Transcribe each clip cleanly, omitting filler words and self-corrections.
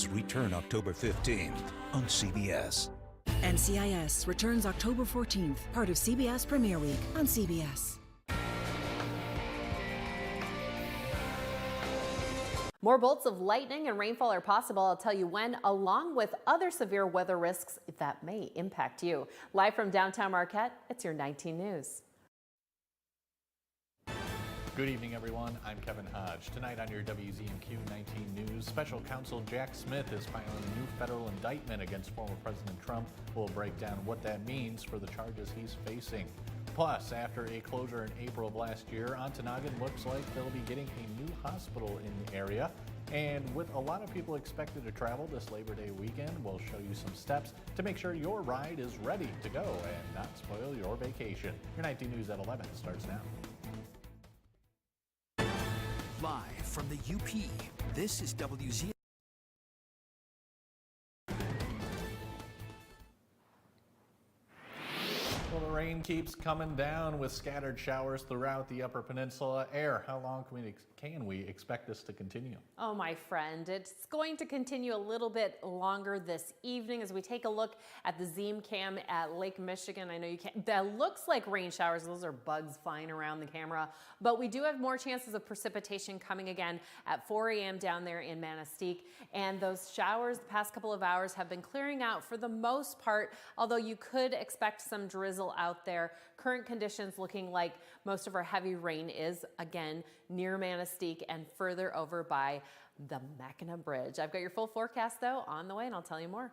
Return October 15th on CBS. NCIS returns October 14th, part of CBS Premiere Week on CBS. More bolts of lightning and rainfall are possible. I'll tell you when, along with other severe weather risks that may impact you. Live from downtown Marquette, it's your 19 News. Good evening, everyone. I'm Kevin Hodge. Tonight on your WZMQ 19 News, Special Counsel Jack Smith is filing a new federal indictment against former President Trump. We'll break down what that means for the charges he's facing. Plus, after a closure in April of last year, Ontonagon looks like they'll be getting a new hospital in the area. And with a lot of people expected to travel this Labor Day weekend, we'll show you some steps to make sure your ride is ready to go and not spoil your vacation. Your 19 News at 11 starts now. Live from the UP, this is WZMQ. Well, the rain keeps coming down with scattered showers throughout the Upper Peninsula. Air, how long can we expect this to continue? Oh, my friend, it's going to continue a little bit longer this evening as we take a look at the Zoom cam at Lake Michigan. I know you can't, that looks like rain showers. Those are bugs flying around the camera, but we do have more chances of precipitation coming again at 4 a.m. down there in Manistee. And those showers the past couple of hours have been clearing out for the most part, although you could expect some drizzle out there. Current conditions looking like most of our heavy rain is again near Manistee and further over by the Mackinac Bridge. I've got your full forecast though on the way and I'll tell you more.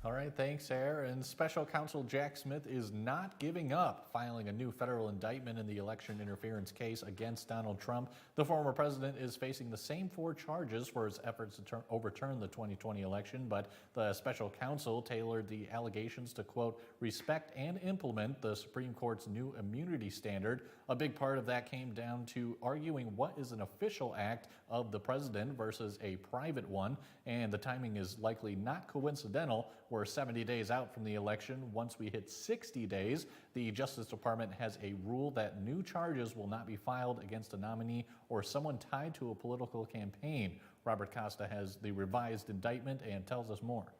All right, thanks, Air. And Special Counsel Jack Smith is not giving up, filing a new federal indictment in the election interference case against Donald Trump. The former president is facing the same 4 charges for his efforts to overturn the 2020 election, but the special counsel tailored the allegations to, quote, respect and implement the Supreme Court's new immunity standard. A big part of that came down to arguing what is an official act of the president versus a private one, and the timing is likely not coincidental. We're 70 days out from the election. Once we hit 60 days, the Justice Department has a rule that new charges will not be filed against a nominee or someone tied to a political campaign. Robert Costa has the revised indictment and tells us more.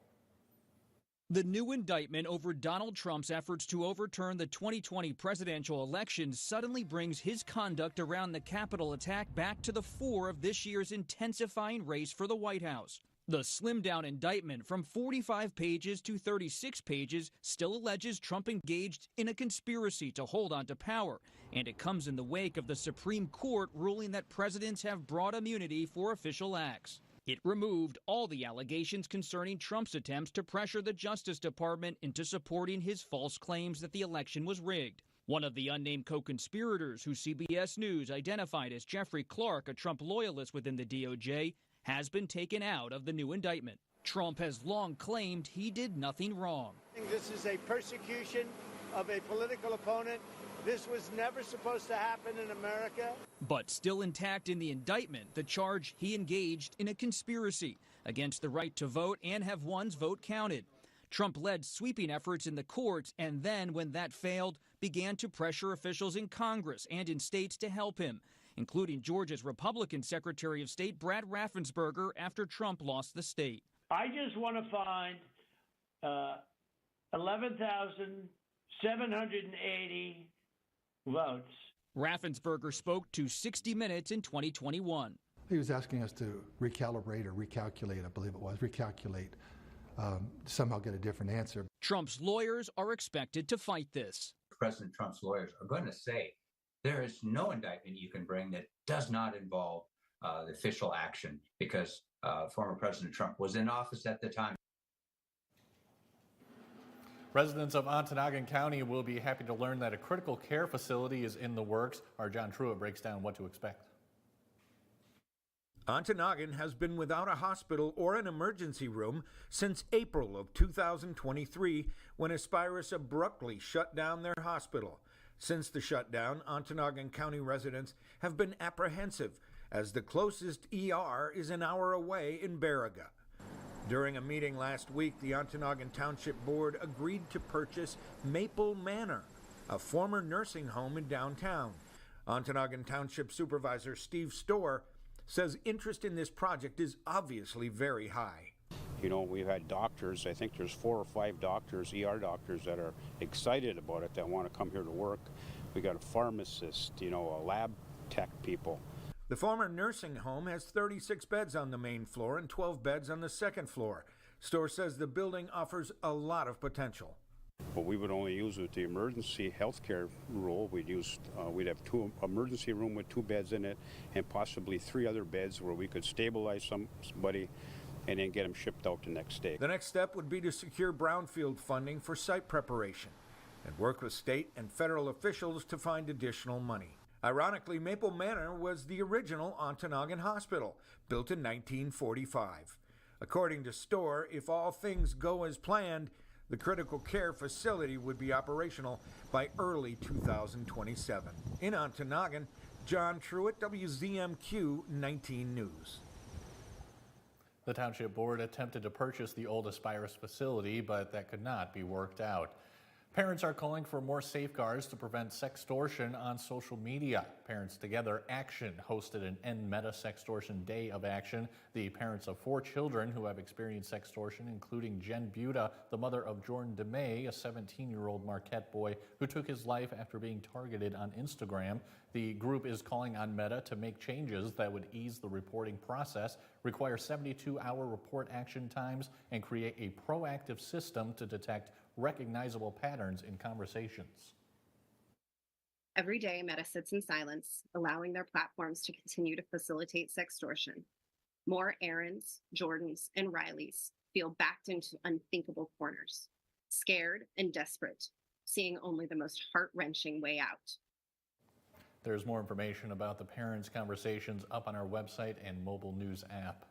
The new indictment over Donald Trump's efforts to overturn the 2020 presidential election suddenly brings his conduct around the Capitol attack back to the fore of this year's intensifying race for the White House. The slimmed-down indictment from 45 pages to 36 pages still alleges Trump engaged in a conspiracy to hold on to power, and it comes in the wake of the Supreme Court ruling that presidents have broad immunity for official acts. It removed all the allegations concerning Trump's attempts to pressure the Justice Department into supporting his false claims that the election was rigged. One of the unnamed co-conspirators, who CBS News identified as Jeffrey Clark, a Trump loyalist within the DOJ, has been taken out of the new indictment. Trump has long claimed he did nothing wrong. This is a persecution of a political opponent. This was never supposed to happen in America. But still intact in the indictment, the charge he engaged in a conspiracy against the right to vote and have one's vote counted. Trump led sweeping efforts in the courts and then, when that failed, began to pressure officials in Congress and in states to help him, including Georgia's Republican Secretary of State Brad Raffensperger after Trump lost the state. I just want to find 11,780 votes. Raffensperger spoke to 60 Minutes in 2021. He was asking us to recalibrate or recalculate, I believe it was, somehow get a different answer. Trump's lawyers are expected to fight this. President Trump's lawyers are going to say there is no indictment you can bring that does not involve the official action because former President Trump was in office at the time. Residents of Ontonagon County will be happy to learn that a critical care facility is in the works. Our John Truitt breaks down what to expect. Ontonagon has been without a hospital or an emergency room since April of 2023, when Aspirus abruptly shut down their hospital. Since the shutdown, Ontonagon County residents have been apprehensive, as the closest ER is an hour away in Baraga. During a meeting last week, the Ontonagon Township Board agreed to purchase Maple Manor, a former nursing home in downtown. Ontonagon Township Supervisor Steve Storr says interest in this project is obviously very high. You know, we've had doctors, I think there's 4 or 5 doctors, ER doctors, that are excited about it, that want to come here to work. We got a pharmacist, you know, a lab tech people. The former nursing home has 36 beds on the main floor and 12 beds on the second floor. Store says the building offers a lot of potential. But we would only use with the emergency healthcare rule. We'd have 2 emergency room with 2 beds in it, and possibly 3 other beds where we could stabilize somebody and then get them shipped out the next day. The next step would be to secure brownfield funding for site preparation and work with state and federal officials to find additional money. Ironically, Maple Manor was the original Ontonagon Hospital, built in 1945. According to Storr, if all things go as planned, the critical care facility would be operational by early 2027. In Ontonagon, John Truitt, WZMQ 19 News. The Township Board attempted to purchase the old Aspirus facility, but that could not be worked out. Parents are calling for more safeguards to prevent sextortion on social media. Parents Together Action hosted an End Meta Sextortion Day of Action. The parents of 4 children who have experienced sextortion, including Jen Buda, the mother of Jordan DeMay, a 17-year-old Marquette boy who took his life after being targeted on Instagram. The group is calling on Meta to make changes that would ease the reporting process, require 72-hour report action times, and create a proactive system to detect recognizable patterns in conversations. Every day, Meta sits in silence, allowing their platforms to continue to facilitate sextortion. More Aarons, Jordans, and Rileys feel backed into unthinkable corners, scared and desperate, seeing only the most heart-wrenching way out. There's more information about the parents' conversations up on our website and mobile news app.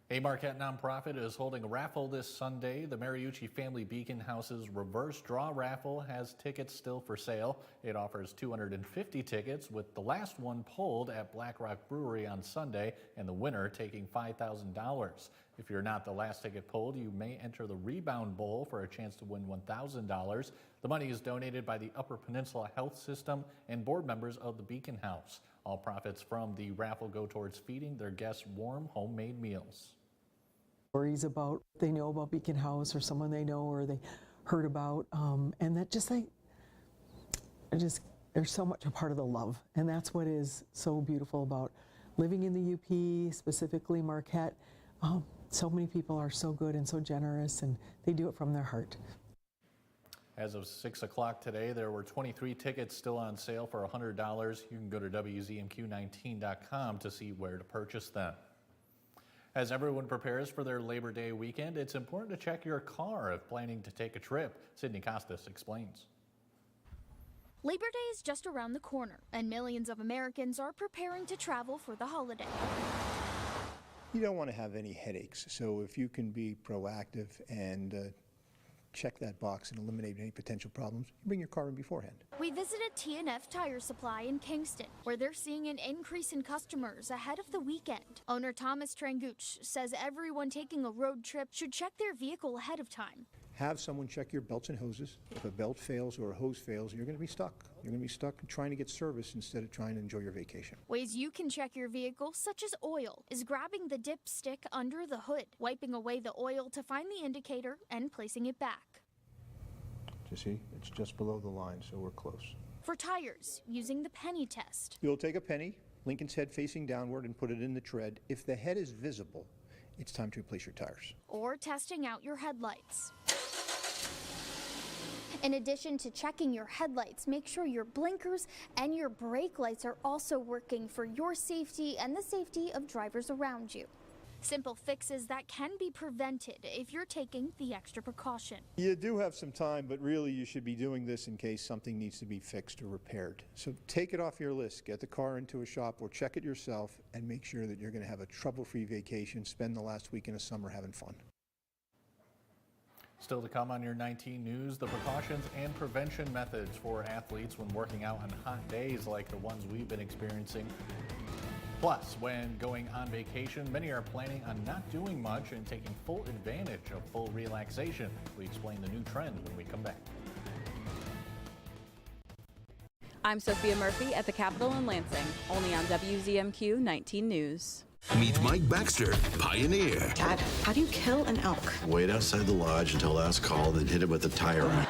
A Marquette nonprofit is holding a raffle this Sunday. The Mariucci Family Beacon House's reverse draw raffle has tickets still for sale. It offers 250 tickets, with the last one pulled at Black Rock Brewery on Sunday, and the winner taking $5,000. If you're not the last ticket pulled, you may enter the Rebound Bowl for a chance to win $1,000. The money is donated by the Upper Peninsula Health System and board members of the Beacon House. All profits from the raffle go towards feeding their guests warm homemade meals. Stories about they know about Beacon House or someone they know or they heard about, and that there's so much a part of the love, and that's what is so beautiful about living in the UP, specifically Marquette. So many people are so good and so generous, and they do it from their heart. As of 6 o'clock today, there were 23 tickets still on sale for $100. You can go to WZMQ19.com to see where to purchase them. As everyone prepares for their Labor Day weekend, it's important to check your car if planning to take a trip. Sydney Costas explains. Labor Day is just around the corner, and millions of Americans are preparing to travel for the holiday. You don't want to have any headaches, so if you can be proactive and check that box and eliminate any potential problems, you bring your car in beforehand. We visited T&F Tire Supply in Kingston, where they're seeing an increase in customers ahead of the weekend. Owner Thomas Tranguch says everyone taking a road trip should check their vehicle ahead of time. Have someone check your belts and hoses. If a belt fails or a hose fails, you're going to be stuck. You're going to be stuck trying to get service instead of trying to enjoy your vacation. Ways you can check your vehicle, such as oil, is grabbing the dipstick under the hood, wiping away the oil to find the indicator, and placing it back. You see, it's just below the line, so we're close. For tires, using the penny test. You'll take a penny, Lincoln's head facing downward, and put it in the tread. If the head is visible, it's time to replace your tires. Or testing out your headlights. In addition to checking your headlights, make sure your blinkers and your brake lights are also working for your safety and the safety of drivers around you. Simple fixes that can be prevented if you're taking the extra precaution. You do have some time, but really you should be doing this in case something needs to be fixed or repaired. So take it off your list, get the car into a shop or check it yourself, and make sure that you're going to have a trouble-free vacation, spend the last week in the summer having fun. Still to come on your 19 News, the precautions and prevention methods for athletes when working out on hot days like the ones we've been experiencing. Plus, when going on vacation, many are planning on not doing much and taking full advantage of full relaxation. We explain the new trend when we come back. I'm Sophia Murphy at the Capitol in Lansing, only on WZMQ 19 News. Meet Mike Baxter, pioneer. Dad, how do you kill an elk? Wait outside the lodge until last call, then hit it with a tire iron.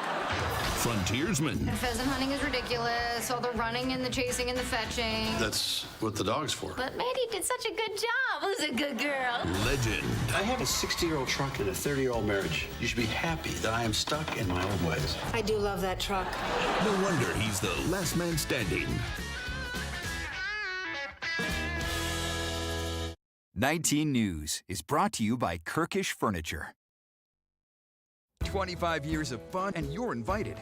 Frontiersman. Pheasant hunting is ridiculous, all the running and the chasing and the fetching. That's what the dog's for. But Maddie did such a good job. Who's a good girl? Legend. I have a 60-year-old truck and a 30-year-old marriage. You should be happy that I am stuck in my old ways. I do love that truck. No wonder he's the last man standing. 19 News is brought to you by Kirkish Furniture. 25 years of fun and you're invited.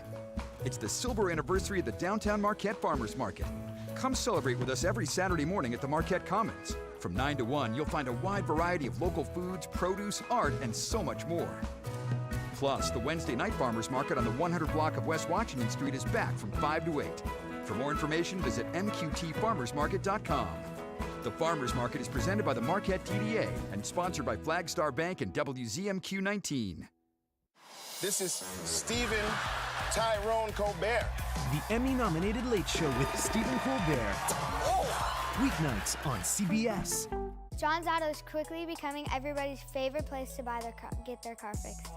It's the silver anniversary of the Downtown Marquette Farmers Market. Come celebrate with us every Saturday morning at the Marquette Commons. From 9 to 1, you'll find a wide variety of local foods, produce, art, and so much more. Plus, the Wednesday night Farmers Market on the 100 block of West Washington Street is back from 5 to 8. For more information, visit mqtfarmersmarket.com. The Farmers Market is presented by the Marquette TDA and sponsored by Flagstar Bank and WZMQ 19. This is Stephen Tyrone Colbert. The Emmy-nominated Late Show with Stephen Colbert. Weeknights on CBS. John's Auto is quickly becoming everybody's favorite place to get their car fixed.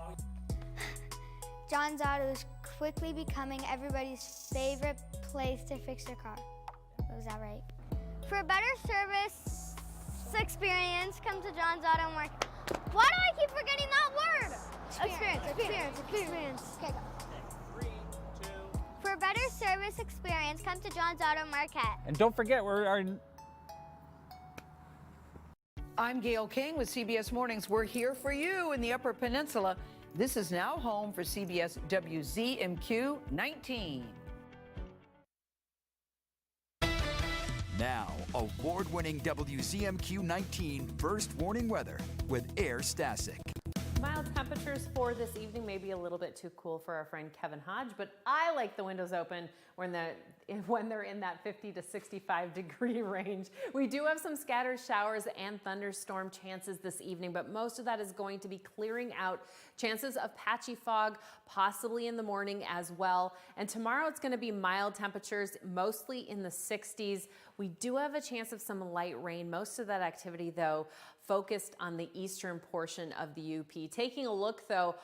John's Auto is quickly becoming everybody's favorite place to fix their car. Was that right? For a better service experience, come to John's Auto Market. Why do I keep forgetting that word? Experience. Okay, go. 3, 2. For a better service experience, come to John's Auto Marquette. And don't forget, I'm Gail King with CBS Mornings. We're here for you in the Upper Peninsula. This is now home for CBS WZMQ 19. Now, award-winning WZMQ 19 First Warning Weather with Air Stasic. Mild temperatures for this evening, maybe a little bit too cool for our friend Kevin Hodge, but I like the windows open when they're in that 50 to 65 degree range. We do have some scattered showers and thunderstorm chances this evening, but most of that is going to be clearing out. Chances of patchy fog possibly in the morning as well. And tomorrow it's going to be mild temperatures, mostly in the 60s. We do have a chance of some light rain. Most of that activity, though, focused on the eastern portion of the UP. Taking a look, though,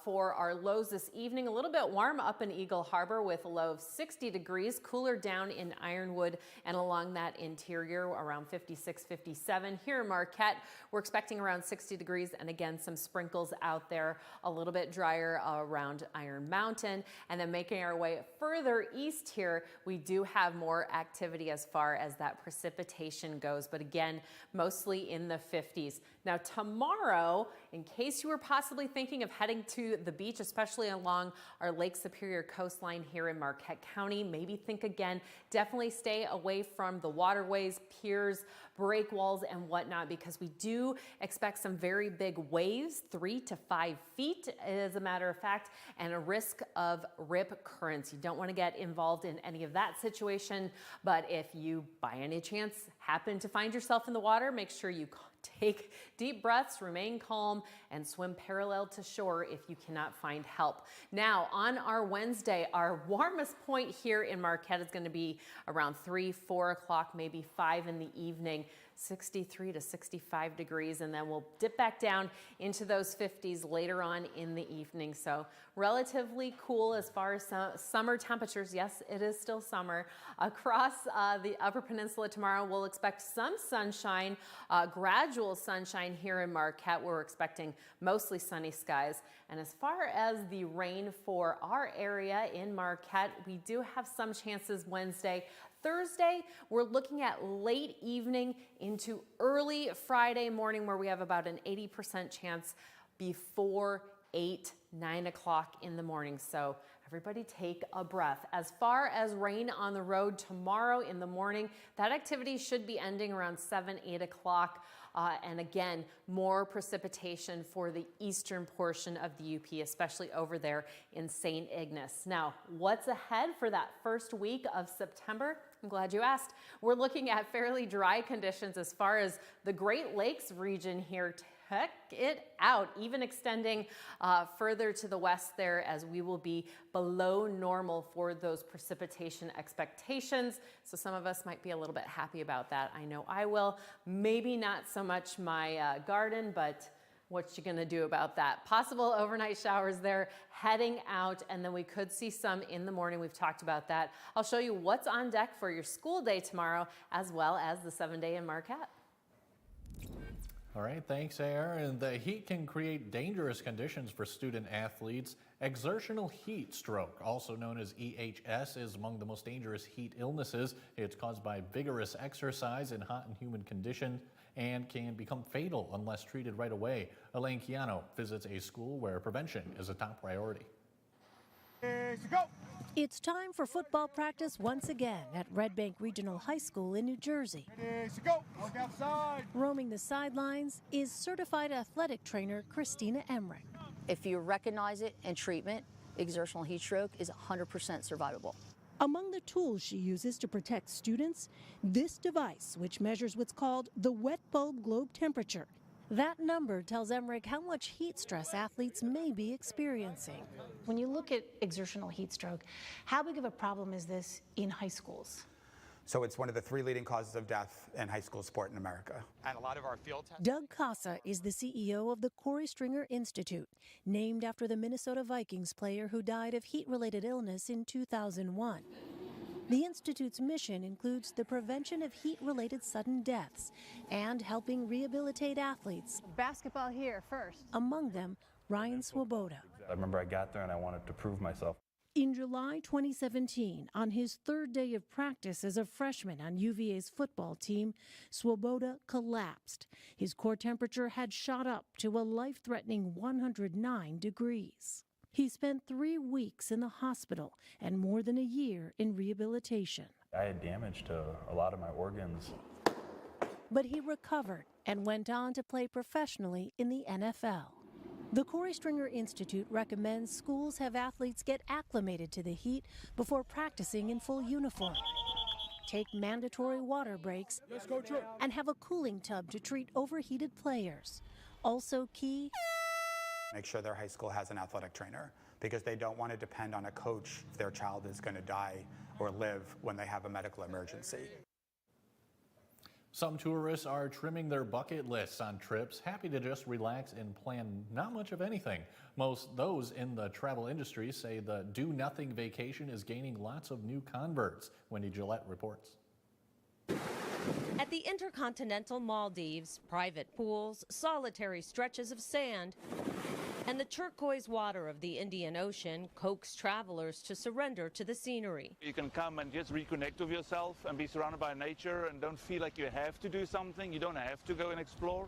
for our lows this evening, a little bit warm up in Eagle Harbor with a low of 60 degrees, cooler down in Ironwood and along that interior around 56, 57. Here in Marquette, we're expecting around 60 degrees and again, some sprinkles out there, a little bit drier around Iron Mountain. And then making our way further east here, we do have more activity as far as that precipitation goes, but again, mostly in the 50s. Now tomorrow, in case you were possibly thinking of heading to the beach, especially along our Lake Superior coastline here in Marquette County, maybe think again. Definitely stay away from the waterways, piers, break walls, and whatnot, because we do expect some very big waves, 3 to 5 feet, as a matter of fact, and a risk of rip currents. You don't want to get involved in any of that situation, but if you by any chance happen to find yourself in the water, make sure you take deep breaths, remain calm, and swim parallel to shore if you cannot find help. Now, on our Wednesday, our warmest point here in Marquette is going to be around 3, 4 o'clock, maybe 5 in the evening. 63 to 65 degrees, and then we'll dip back down into those 50s later on in the evening. So relatively cool as far as summer temperatures. Yes, it is still summer. Across the Upper Peninsula tomorrow, we'll expect some sunshine, gradual sunshine here in Marquette. We're expecting mostly sunny skies. And as far as the rain for our area in Marquette, we do have some chances Wednesday. Thursday, we're looking at late evening into early Friday morning, where we have about an 80% chance before 8, 9 o'clock in the morning. So everybody take a breath. As far as rain on the road tomorrow in the morning, that activity should be ending around 7, 8 o'clock. And again, more precipitation for the eastern portion of the UP, especially over there in St. Ignace. Now, what's ahead for that first week of September? I'm glad you asked. We're looking at fairly dry conditions as far as the Great Lakes region here check it out, even extending further to the west there, as we will be below normal for those precipitation expectations. So some of us might be a little bit happy about that. I know I will. Maybe not so much my garden, but what you gonna do about that? Possible overnight showers there heading out, and then we could see some in the morning. We've talked about that. I'll show you what's on deck for your school day tomorrow, as well as the 7-day in Marquette. All right, thanks, Aaron. The heat can create dangerous conditions for student athletes. Exertional heat stroke, also known as EHS, is among the most dangerous heat illnesses. It's caused by vigorous exercise in hot and humid conditions and can become fatal unless treated right away. Elaine Chiano visits a school where prevention is a top priority. It's time for football practice once again at Red Bank Regional High School in New Jersey. Work outside. Roaming the sidelines is certified athletic trainer Christina Emmerich. If you recognize it and treatment, exertional heat stroke is 100% survivable. Among the tools she uses to protect students, this device, which measures what's called the wet bulb globe temperature. That number tells Emmerich how much heat stress athletes may be experiencing. When you look at exertional heat stroke, how big of a problem is this in high schools? So it's one of the 3 leading causes of death in high school sport in America. And a lot of our field tests. Doug Casa is the CEO of the Corey Stringer Institute, named after the Minnesota Vikings player who died of heat-related illness in 2001. The Institute's mission includes the prevention of heat-related sudden deaths and helping rehabilitate athletes. Basketball here first. Among them, Ryan Swoboda. I remember I got there and I wanted to prove myself. In July 2017, on his 3rd day of practice as a freshman on UVA's football team, Swoboda collapsed. His core temperature had shot up to a life-threatening 109 degrees. He spent 3 weeks in the hospital and more than a year in rehabilitation. I had damage to a lot of my organs. But he recovered and went on to play professionally in the NFL. The Corey Stringer Institute recommends schools have athletes get acclimated to the heat before practicing in full uniform, take mandatory water breaks, and have a cooling tub to treat overheated players. Also key, Make sure their high school has an athletic trainer because they don't want to depend on a coach if their child is going to die or live when they have a medical emergency. Some tourists are trimming their bucket lists on trips, happy to just relax and plan not much of anything. Most those in the travel industry say the do-nothing vacation is gaining lots of new converts. Wendy Gillette reports. At the Intercontinental Maldives, private pools, solitary stretches of sand, and the turquoise water of the Indian Ocean coax travelers to surrender to the scenery. You can come and just reconnect with yourself and be surrounded by nature and don't feel like you have to do something. You don't have to go and explore.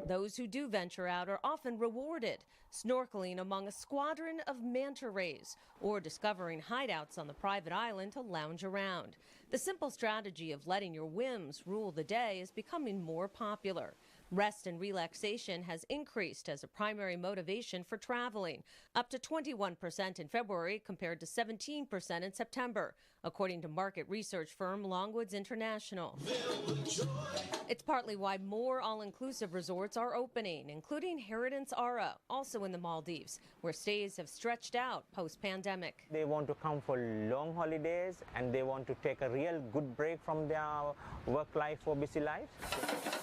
Those who do venture out are often rewarded, snorkeling among a squadron of manta rays or discovering hideouts on the private island to lounge around. The simple strategy of letting your whims rule the day is becoming more popular. Rest and relaxation has increased as a primary motivation for traveling, up to 21% in February compared to 17% in September, according to market research firm Longwoods International. It's partly why more all-inclusive resorts are opening, including Herodance Ara, also in the Maldives, where stays have stretched out post-pandemic. They want to come for long holidays and they want to take a real good break from their work life or busy life.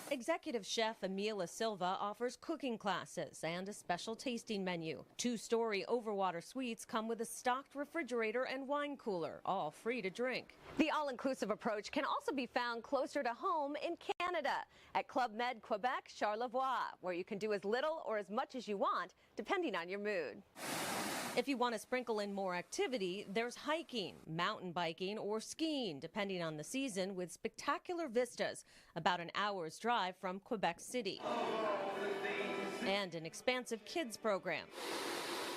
Executive chef Emila Silva offers cooking classes and a special tasting menu. 2-story overwater suites come with a stocked refrigerator and wine cooler, all free to drink. The all-inclusive approach can also be found closer to home in Canada at Club Med Quebec Charlevoix, where you can do as little or as much as you want, depending on your mood. If you want to sprinkle in more activity, there's hiking, mountain biking, or skiing, depending on the season, with spectacular vistas about an hour's drive from Quebec City. And an expansive kids program.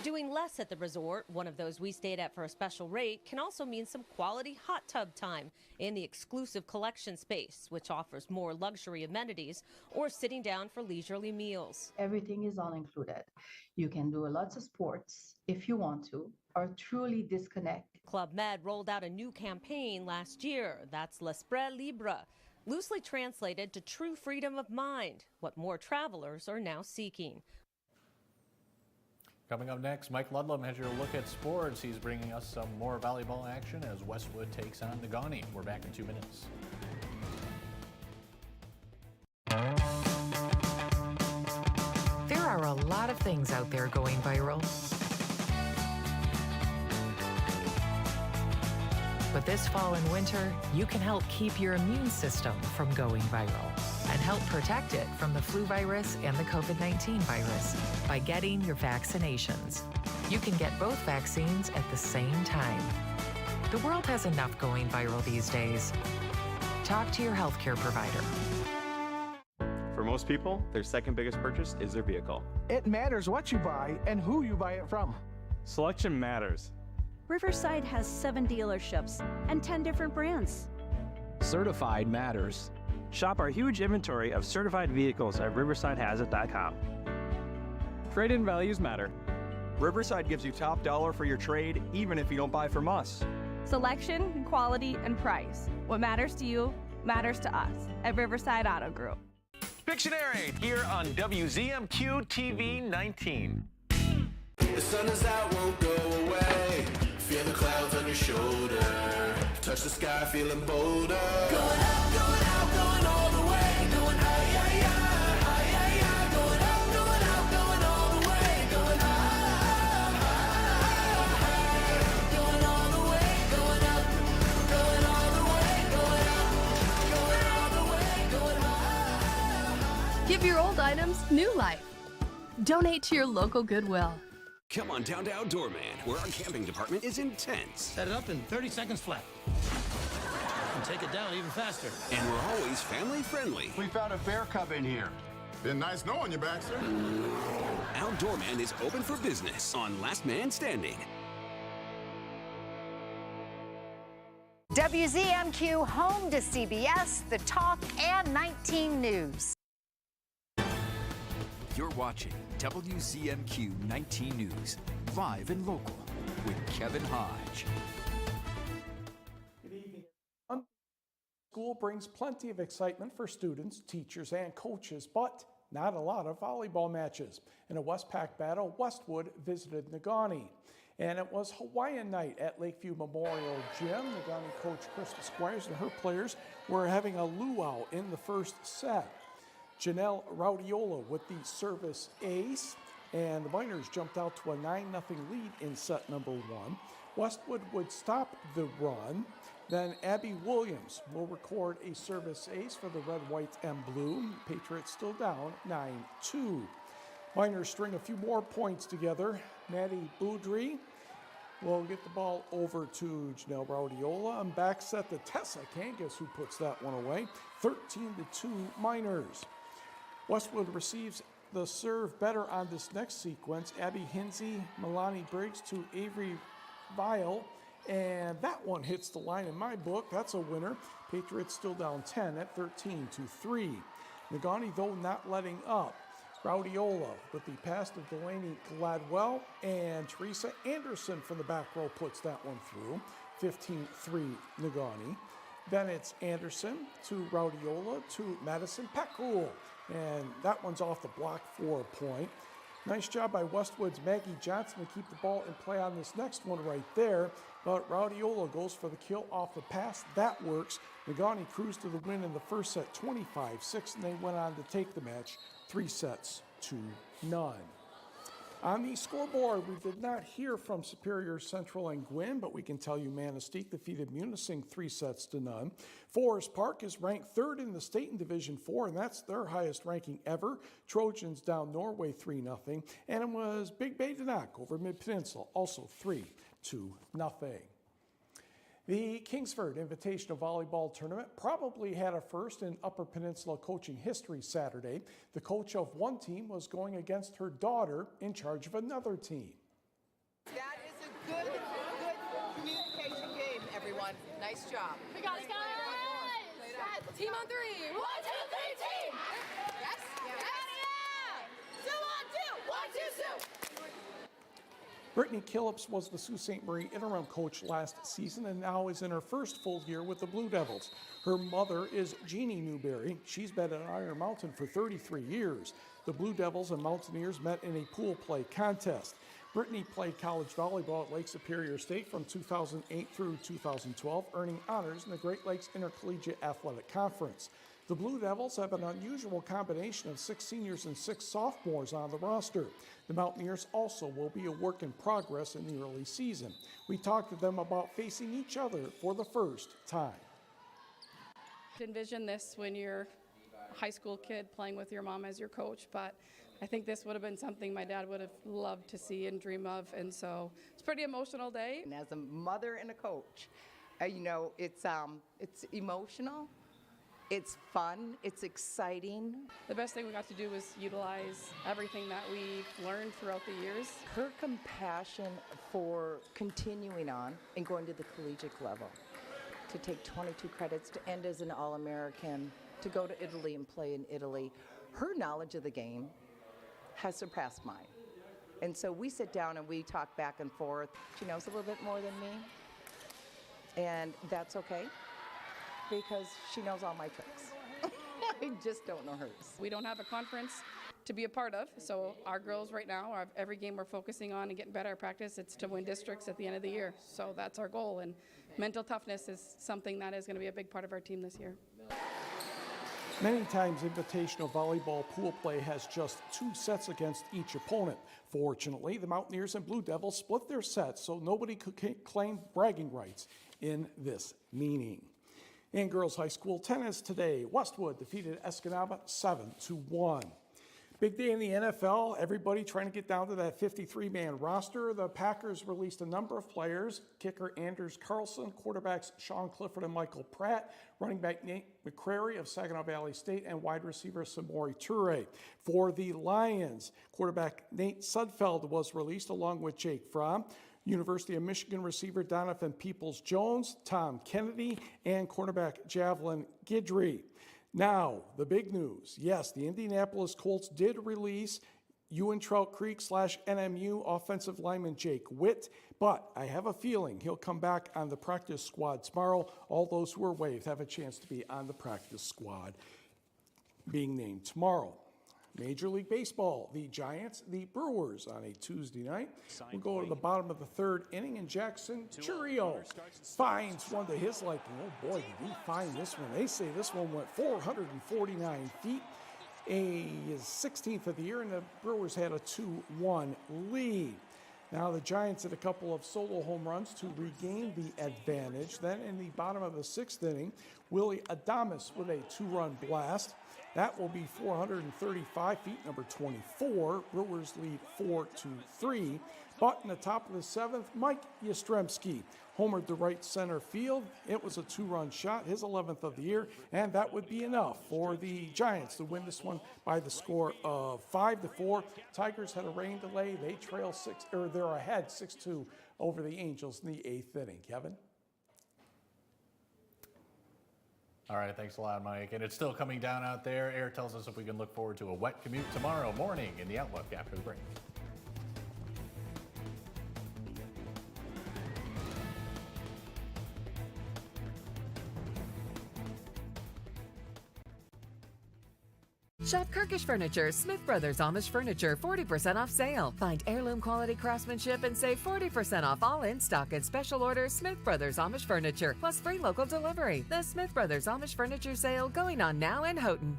Doing less at the resort, one of those we stayed at for a special rate, can also mean some quality hot tub time in the exclusive collection space, which offers more luxury amenities, or sitting down for leisurely meals. Everything is all included. You can do lots of sports if you want to, or truly disconnect. Club Med rolled out a new campaign last year. That's L'Esprit Libre, loosely translated to true freedom of mind, what more travelers are now seeking. Coming up next, Mike Ludlam has your look at sports. He's bringing us some more volleyball action as Westwood takes on Negaunee. We're back in 2 minutes. There are a lot of things out there going viral. But this fall and winter, you can help keep your immune system from going viral and help protect it from the flu virus and the COVID-19 virus by getting your vaccinations. You can get both vaccines at the same time. The world has enough going viral these days. Talk to your healthcare provider. For most people, their second biggest purchase is their vehicle. It matters what you buy and who you buy it from. Selection matters. Riverside has 7 dealerships and 10 different brands. Certified matters. Shop our huge inventory of certified vehicles at riversidehasit.com. Trade-in values matter. Riverside gives you top dollar for your trade, even if you don't buy from us. Selection, quality, and price. What matters to you matters to us at Riverside Auto Group. Pictionary here on WZMQ TV 19. The sun is out, won't go away. Feel the clouds on your shoulder. Touch the sky, feeling bolder. Going out, going all the way. Going high, high, high, high, high, high. Going out, going all the way. Going high, high, high. Going all the way, going up. Going all the way, going up. Going all the way, going high. Give your old items new life. Donate to your local Goodwill. Come on down to Outdoor Man, where our camping department is intense. Set it up in 30 seconds flat. And take it down even faster. And we're always family friendly. We found a bear cub in here. Been nice knowing you, Baxter. Outdoor Man is open for business on Last Man Standing. WZMQ home to CBS, The Talk, and 19 News. You're watching WZMQ 19 News, live and local, with Kevin Hodge. Good evening. School brings plenty of excitement for students, teachers, and coaches, but not a lot of volleyball matches. In a Westpac battle, Westwood visited Negaunee. And it was Hawaiian night at Lakeview Memorial Gym. Negaunee coach Krista Squires and her players were having a luau in the first set. Janelle Raudiola with the service ace, and the Miners jumped out to a 9-0 lead in set number 1. Westwood would stop the run. Then Abby Williams will record a service ace for the red, white, and blue. Patriots still down 9-2. Miners string a few more points together. Maddie Boudry will get the ball over to Janelle Raudiola. And back set to Tessa Kangas, who puts that one away. 13-2 Miners. Westwood receives the serve better on this next sequence. Abby Hinsey, Milani Briggs to Avery Vile, and that one hits the line in my book. That's a winner. Patriots still down 10 at 13-3. Negaunee, though, not letting up. Raudiola with the pass to Delaney Gladwell, and Teresa Anderson from the back row puts that one through. 15-3 Negaunee. Then it's Anderson to Raudiola to Madison Peckrell. And that one's off the block for a point. Nice job by Westwood's Maggie Johnson to keep the ball in play on this next one right there. But Raudiola goes for the kill off the pass. That works. Negaunee cruised to the win in the first set 25-6, and they went on to take the match 3-0. On the scoreboard, we did not hear from Superior Central and Gwynn, but we can tell you Manistee defeated Munising 3-0. Forest Park is ranked 3rd in the state in Division 4, and that's their highest ranking ever. Trojans down Norway 3-0, and it was Big Bay Denok over Mid-Peninsula, also 3-0. The Kingsford Invitational Volleyball Tournament probably had a first in Upper Peninsula coaching history Saturday. The coach of one team was going against her daughter in charge of another team. That is a good communication game, everyone. Nice job. We got it, guys! Team on 3. 1, 2, 3, team! Yes? Yeah! 2 on 2! 1, 2, 2! Brittany Killips was the Sault Ste. Marie interim coach last season and now is in her first full year with the Blue Devils. Her mother is Jeannie Newberry. She's been at Iron Mountain for 33 years. The Blue Devils and Mountaineers met in a pool play contest. Brittany played college volleyball at Lake Superior State from 2008 through 2012, earning honors in the Great Lakes Intercollegiate Athletic Conference. The Blue Devils have an unusual combination of 6 seniors and 6 sophomores on the roster. The Mountaineers also will be a work in progress in the early season. We talked to them about facing each other for the first time. Envision this when you're a high school kid playing with your mom as your coach, but I think this would have been something my dad would have loved to see and dream of, and so it's a pretty emotional day. And as a mother and a coach, you know, it's emotional. It's fun, it's exciting. The best thing we got to do was utilize everything that we've learned throughout the years. Her compassion for continuing on and going to the collegiate level, to take 22 credits, to end as an All-American, to go to Italy and play in Italy. Her knowledge of the game has surpassed mine. And so we sit down and we talk back and forth. She knows a little bit more than me, and that's okay, because she knows all my tricks. I just don't know hers. We don't have a conference to be a part of, so our girls right now, every game we're focusing on and getting better at practice, it's to win districts at the end of the year. So that's our goal, and mental toughness is something that is going to be a big part of our team this year. Many times invitational volleyball pool play has just 2 sets against each opponent. Fortunately, the Mountaineers and Blue Devils split their sets, so nobody could claim bragging rights in this meeting. In girls high school tennis today, Westwood defeated Escanaba 7-1. Big day in the NFL, everybody trying to get down to that 53-man roster. The Packers released a number of players: kicker Anders Carlson, quarterbacks Sean Clifford and Michael Pratt, running back Nate McCrary of Saginaw Valley State, and wide receiver Samori Toure. For the Lions, quarterback Nate Sudfeld was released along with Jake Fromm. University of Michigan receiver Donovan Peoples-Jones, Tom Kennedy, and cornerback Javelin Guidry. Now, the big news. Yes, the Indianapolis Colts did release Trout Creek /NMU offensive lineman Jake Witt, but I have a feeling he'll come back on the practice squad tomorrow. All those who are waived have a chance to be on the practice squad being named tomorrow. Major League Baseball, the Giants, the Brewers on a Tuesday night. We'll go to the bottom of the 3rd inning, and Jackson Churio finds one to his liking. Oh boy, did he find this one. They say this one went 449 feet. His 16th of the year, and the Brewers had a 2-1 lead. Now the Giants hit a couple of solo home runs to regain the advantage. Then in the bottom of the 6th inning, Willie Adames with a 2-run blast. That will be 435 feet, number 24. Brewers lead 4-3. But in the top of the 7th, Mike Yastrzemski homered to right center field. It was a 2-run shot, his 11th of the year, and that would be enough for the Giants to win this one by the score of 5-4. Tigers had a rain delay. They trail they're ahead 6-2 over the Angels in the 8th inning. Kevin? All right, thanks a lot, Mike. And it's still coming down out there. Air tells us if we can look forward to a wet commute tomorrow morning in the Outlook after the break. Shop Kirkish Furniture, Smith Brothers Amish Furniture, 40% off sale. Find heirloom quality craftsmanship and save 40% off all in-stock and special orders Smith Brothers Amish Furniture, plus free local delivery. The Smith Brothers Amish Furniture sale going on now in Houghton.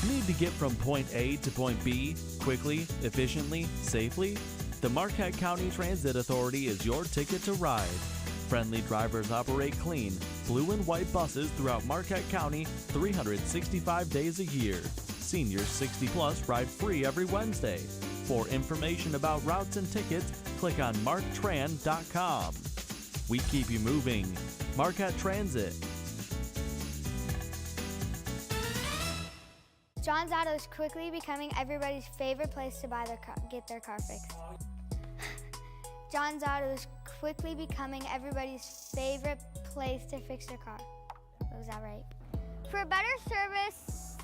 Need to get from point A to point B quickly, efficiently, safely? The Marquette County Transit Authority is your ticket to ride. Friendly drivers operate clean, blue and white buses throughout Marquette County 365 days a year. Seniors 60 plus ride free every Wednesday. For information about routes and tickets, click on marktran.com. We keep you moving. Marquette Transit. John's Auto is quickly becoming everybody's favorite place to get their car fixed. John's Auto is quickly becoming everybody's favorite place to fix their car. Was that right? For a better service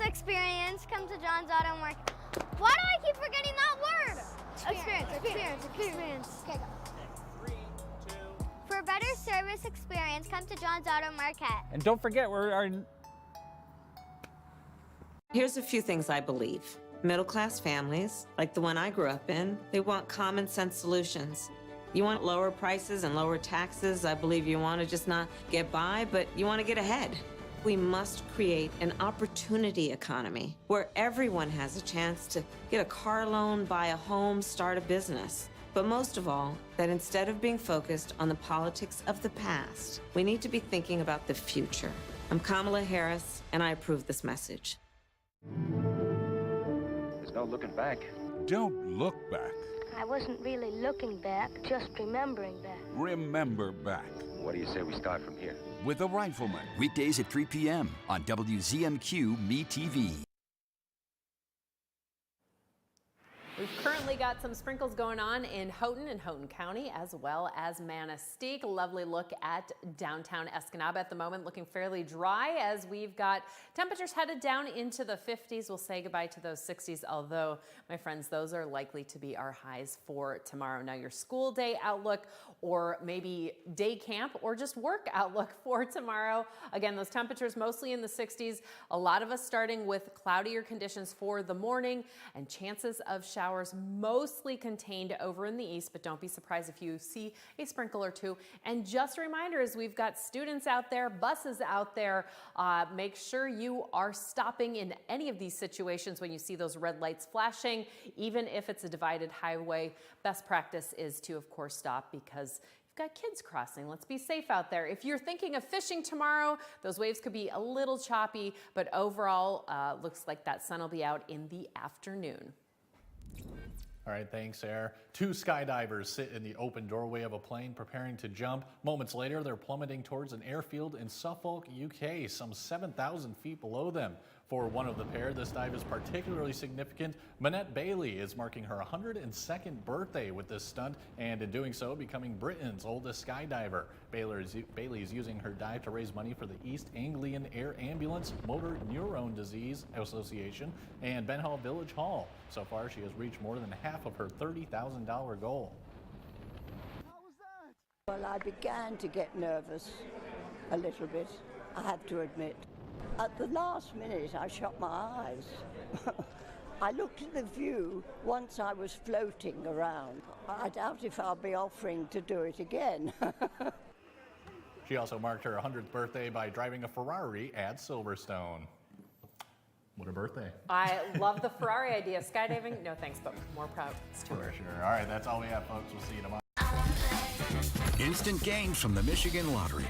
experience, come to John's Auto Market. Why do I keep forgetting that word? Experience. this experience, come to John's Auto Marquette. And don't forget, Here's a few things I believe. Middle-class families, like the one I grew up in, they want common sense solutions. You want lower prices and lower taxes. I believe you want to just not get by, but you want to get ahead. We must create an opportunity economy where everyone has a chance to get a car loan, buy a home, start a business. But most of all, that instead of being focused on the politics of the past, we need to be thinking about the future. I'm Kamala Harris, and I approve this message. There's no looking back. Don't look back. I wasn't really looking back, just remembering back. Remember back. What do you say we start from here? With a Rifleman. Weekdays at 3 p.m. on WZMQ Me TV. We've currently got some sprinkles going on in Houghton and Houghton County, as well as Manistee. Lovely look at downtown Escanaba at the moment, looking fairly dry as we've got temperatures headed down into the 50s. We'll say goodbye to those 60s, although, my friends, those are likely to be our highs for tomorrow. Now, your school day outlook, or maybe day camp, or just work outlook for tomorrow. Again, those temperatures mostly in the 60s. A lot of us starting with cloudier conditions for the morning, and chances of showers mostly contained over in the east, but don't be surprised if you see a sprinkle or two. And just a reminder, as we've got students out there, buses out there, make sure you are stopping in any of these situations when you see those red lights flashing, even if it's a divided highway. Best practice is to, of course, stop because you've got kids crossing. Let's be safe out there. If you're thinking of fishing tomorrow, those waves could be a little choppy, but overall, looks like that sun will be out in the afternoon. All right, thanks, Sarah. Two skydivers sit in the open doorway of a plane preparing to jump. Moments later, they're plummeting towards an airfield in Suffolk, UK, some 7,000 feet below them. For one of the pair, this dive is particularly significant. Manette Bailey is marking her 102nd birthday with this stunt, and in doing so, becoming Britain's oldest skydiver. Bailey is using her dive to raise money for the East Anglian Air Ambulance Motor Neurone Disease Association and Ben Hall Village Hall. So far, she has reached more than half of her $30,000 goal. Well, I began to get nervous a little bit, I have to admit. At the last minute, I shut my eyes. I looked at the view once I was floating around. I doubt if I'll be offering to do it again. She also marked her 100th birthday by driving a Ferrari at Silverstone. What a birthday. I love the Ferrari idea. Skydiving, no thanks, but more proud to her. For sure. All right, that's all we have, folks. We'll see you tomorrow. Instant games from the Michigan Lottery.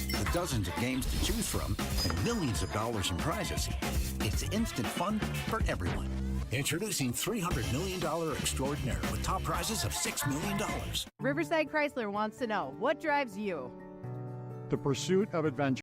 With dozens of games to choose from and millions of dollars in prizes, it's instant fun for everyone. Introducing $300 million Extraordinaire with top prizes of $6 million. Riverside Chrysler wants to know, what drives you? The pursuit of adventure.